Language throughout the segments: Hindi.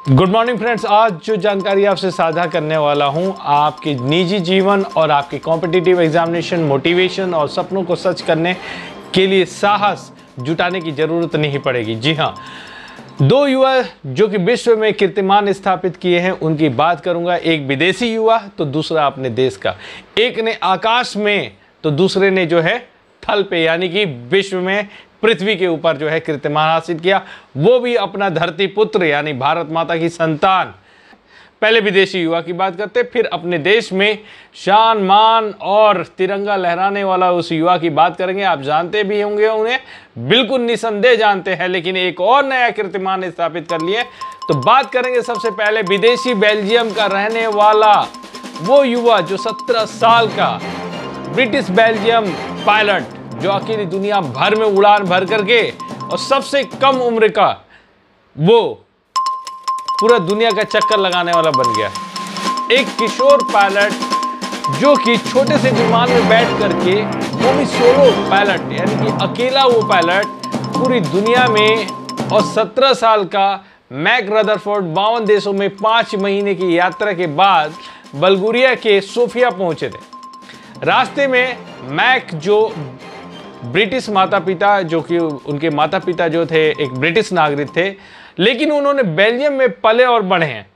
Good morning friends. आज जो जानकारी आपसे साझा करने वाला हूं, आपके निजी जीवन और आपके कॉम्पिटिटिव एग्जामिनेशन, मोटिवेशन और सपनों को सच करने के लिए साहस जुटाने की ज़रूरत नहीं पड़ेगी। जी हाँ, दो युवा जो कि विश्व में कीर्तिमान स्थापित किए हैं, उनकी बात करूंगा। एक विदेशी युवा तो दूसरा अपने देश का। एक ने आकाश में तो दूसरे ने जो है थल पे, यानी कि विश्व में पृथ्वी के ऊपर जो है कीर्तिमान हासिल किया, वो भी अपना धरती पुत्र यानी भारत माता की संतान। पहले विदेशी युवा की बात करते, फिर अपने देश में शान मान और तिरंगा लहराने वाला उस युवा की बात करेंगे। आप जानते भी होंगे उन्हें, बिल्कुल निसंदेह जानते हैं, लेकिन एक और नया कीर्तिमान स्थापित कर लिए। तो बात करेंगे सबसे पहले विदेशी बेल्जियम का रहने वाला वो युवा जो 17 साल का ब्रिटिश बेल्जियम पायलट, जो अकेली दुनिया भर में उड़ान भर करके और सबसे कम उम्र का वो पूरा दुनिया का चक्कर लगाने वाला बन गया। एक किशोर पायलट जो कि छोटे से विमान में बैठ करके, वो भी सोलो पायलट यानी कि अकेला वो पायलट पूरी दुनिया में, और 17 साल का मैक रदरफोर्ड 52 देशों में 5 महीने की यात्रा के बाद बल्गेरिया के सोफिया पहुंचे थे। रास्ते में मैक जो ब्रिटिश माता पिता, जो कि उनके माता पिता जो थे एक ब्रिटिश नागरिक थे, लेकिन उन्होंने बेल्जियम में पले और बढ़े हैं।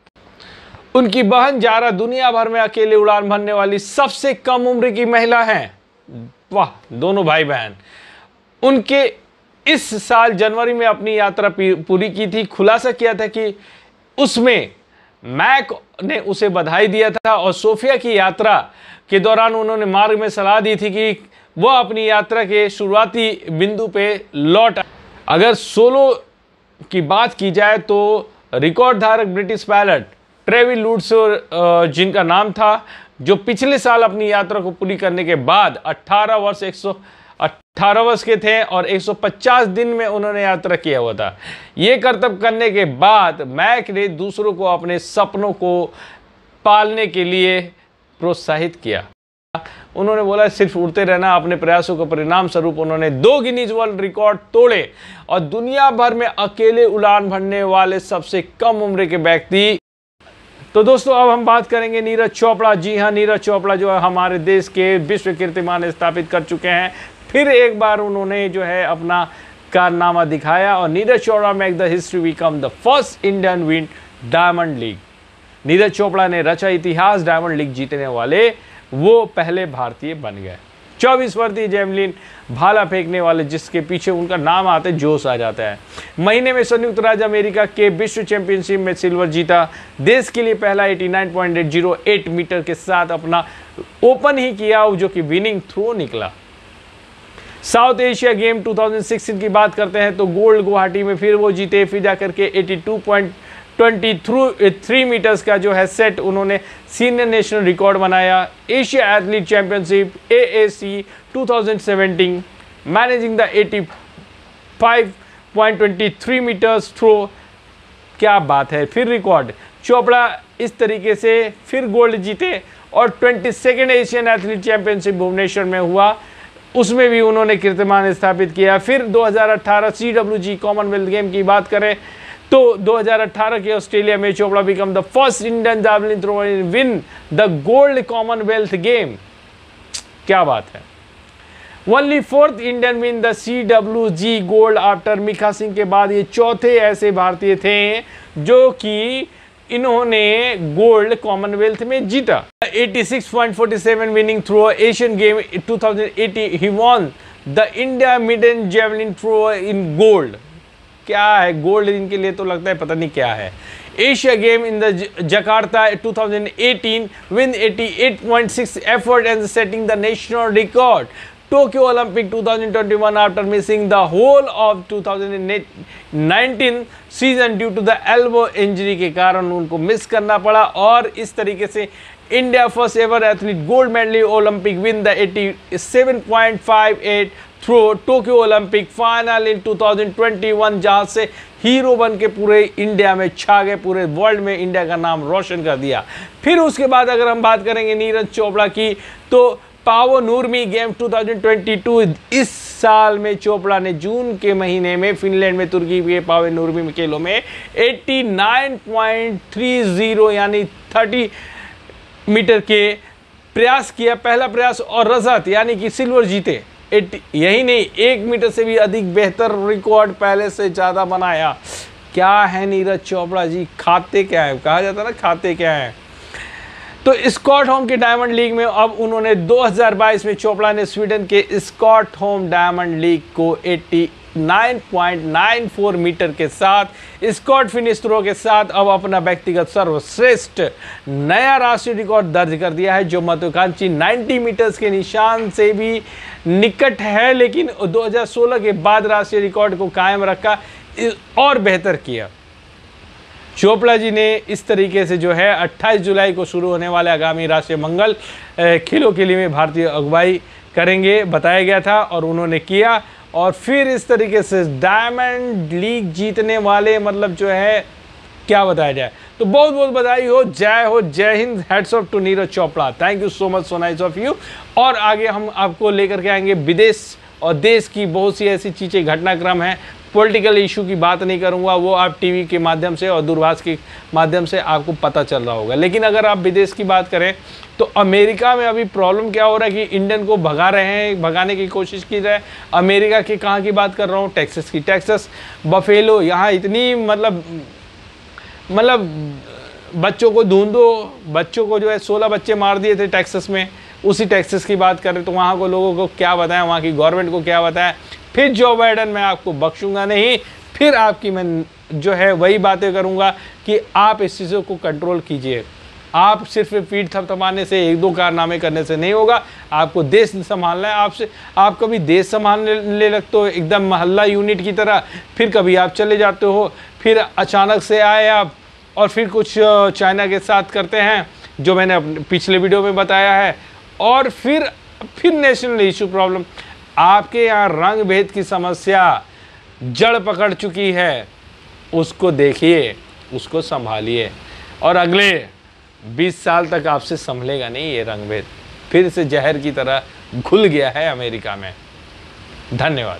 उनकी बहन जारा दुनिया भर में अकेले उड़ान भरने वाली सबसे कम उम्र की महिला हैं। वाह, दोनों भाई बहन। उनके इस साल जनवरी में अपनी यात्रा पूरी की थी। खुलासा किया था कि उसमें मैक ने उसे बधाई दिया था और सोफिया की यात्रा के दौरान उन्होंने मार्ग में सलाह दी थी कि वो अपनी यात्रा के शुरुआती बिंदु पे लौट। अगर सोलो की बात की जाए तो रिकॉर्ड धारक ब्रिटिश पायलट ट्रेविस लुट्स, जिनका नाम था, जो पिछले साल अपनी यात्रा को पूरी करने के बाद 18 वर्ष के थे और 150 दिन में उन्होंने यात्रा किया हुआ था। ये करतब करने के बाद मैक ने दूसरों को अपने सपनों को पालने के लिए प्रोत्साहित किया। उन्होंने बोला सिर्फ उड़ते रहना। अपने प्रयासों के परिणाम स्वरूप उन्होंने 2 गिनीज वर्ल्ड रिकॉर्ड तोड़े और दुनिया भर में अकेले उड़ान भरने वाले सबसे कम उम्र के व्यक्ति। तो दोस्तों, अब हम बात करेंगे नीरज चोपड़ा। जी हाँ, नीरज चोपड़ा जो है हमारे देश के विश्व कीर्तिमान स्थापित कर चुके हैं। फिर एक बार उन्होंने जो है अपना कारनामा दिखाया और Neeraj Chopra make the history, become the first Indian win diamond league. Neeraj Chopra ने रचा इतिहास, डायमंड लीग जीतने वाले वो पहले भारतीय बन गए। 24 वर्षीय जेवलिन भाला फेंकने वाले, जिसके पीछे उनका नाम आते जोश आ जाता है। महीने में संयुक्त राज्य अमेरिका के विश्व चैंपियनशिप में सिल्वर जीता। देश के लिए पहला 89.08 मीटर के साथ अपना ओपन ही किया, जो कि विनिंग थ्रो निकला। साउथ एशिया गेम 2016 की बात करते हैं तो गोल्ड गुवाहाटी में फिर वो जीते। फिर जाकर के 82.23 मीटर्स का जो है सेट उन्होंने सीनियर नेशनल रिकॉर्ड बनाया। Asia athlete championship AAC 2017 managing the 85.23 meters throw. क्या बात है, फिर रिकॉर्ड। चोपड़ा इस तरीके से फिर गोल्ड जीते और 22nd Asian athlete championship Bhubaneswar में हुआ, उसमें भी उन्होंने कीर्तिमान स्थापित किया। फिर 2018 CWG कॉमनवेल्थ गेम की बात करें तो 2018 के ऑस्ट्रेलिया में Chopra become the first Indian javelin thrower in win the gold Commonwealth game. क्या बात है। Only 4th Indian win the CWG gold after Milkha Singh के बाद ये चौथे ऐसे भारतीय थे जो कि इन्होंने गोल्ड कॉमनवेल्थ में जीता। 86.47 विनिंग थ्रो एशियन गेम 2018 ही won the India maiden javelin throw in gold. क्या है गोल्ड, इनके लिए तो लगता है पता नहीं क्या है। Asia game in the Jakarta 2018 win 88.6 effort and setting the national record. Tokyo Olympic 2021 after missing the whole of 2019 season due to the elbow injury के कारण उनको मिस करना पड़ा। और इस तरीके से India first ever athlete gold medal Olympic win the 87.58 throw Tokyo Olympic final in 2021, जहां से हीरो बन के पूरे इंडिया में छा गए, पूरे वर्ल्ड में इंडिया का नाम रोशन कर दिया। फिर उसके बाद अगर हम बात करेंगे नीरज चोपड़ा की, तो पावो नूर्मी गेम्स 2022। इस साल में चोपड़ा ने जून के महीने में फिनलैंड में तुर्की के पावो नूर्मी खेलों में 89.30 यानी 30 मीटर के प्रयास किया, पहला प्रयास, और रजत यानी कि सिल्वर जीते। यही नहीं, 1 मीटर से भी अधिक बेहतर रिकॉर्ड पहले से ज़्यादा बनाया। क्या है नीरज चोपड़ा जी, खाते क्या है, कहा जाता है ना खाते क्या है। तो स्कॉटहोम के डायमंड लीग में अब उन्होंने 2022 में चोपड़ा ने स्वीडन के स्कॉटहोम डायमंड लीग को 89.94 मीटर के साथ स्कॉट फिनिश थ्रो के साथ अब अपना व्यक्तिगत सर्वश्रेष्ठ नया राष्ट्रीय रिकॉर्ड दर्ज कर दिया है, जो महत्वाकांक्षी 90 मीटर्स के निशान से भी निकट है, लेकिन 2016 के बाद राष्ट्रीय रिकॉर्ड को कायम रखा और बेहतर किया। चोपड़ा जी ने इस तरीके से जो है 28 जुलाई को शुरू होने वाले आगामी राष्ट्रीय मंगल खेलों के लिए भारतीय अगुवाई करेंगे बताया गया था, और उन्होंने किया। और फिर इस तरीके से डायमंड लीग जीतने वाले, मतलब जो है क्या बताया जाए। तो बहुत बहुत बधाई हो, जय हिंद, heads off to Neeraj Chopra. Thank you so much, so nice of you. और आगे हम आपको लेकर के आएंगे विदेश और देश की बहुत सी ऐसी चीज़ें, घटनाक्रम हैं। पॉलिटिकल इशू की बात नहीं करूंगा, वो आप टीवी के माध्यम से और दूरभाष के माध्यम से आपको पता चल रहा होगा। लेकिन अगर आप विदेश की बात करें तो अमेरिका में अभी प्रॉब्लम क्या हो रहा है कि इंडियन को भगा रहे हैं, भगाने की कोशिश की जाए। अमेरिका के कहाँ की बात कर रहा हूँ, टेक्सास की। टेक्सास बफेलो, यहाँ इतनी मतलब बच्चों को ढूंढो, बच्चों को जो है 16 बच्चे मार दिए थे टेक्सास में। उसी टेक्सास की बात करें तो वहाँ को लोगों को क्या बताएं, वहाँ की गवर्नमेंट को क्या बताएं। फिर जो बाइडन, मैं आपको बख्शूंगा नहीं, फिर आपकी मैं जो है वही बातें करूंगा कि आप इस चीज़ों को कंट्रोल कीजिए। आप सिर्फ पीठ थपथपाने से, 1-2 कारनामे करने से नहीं होगा, आपको देश संभालना है। आप कभी देश संभालने लगते हो एकदम मोहल्ला यूनिट की तरह, फिर कभी आप चले जाते हो, फिर अचानक से आए आप और फिर कुछ चाइना के साथ करते हैं, जो मैंने अपने पिछले वीडियो में बताया है, और फिर नेशनल इशू प्रॉब्लम। आपके यहाँ रंग भेद की समस्या जड़ पकड़ चुकी है, उसको देखिए, उसको संभालिए, और अगले 20 साल तक आपसे संभलेगा नहीं ये रंग भेद। फिर से जहर की तरह घुल गया है अमेरिका में। धन्यवाद।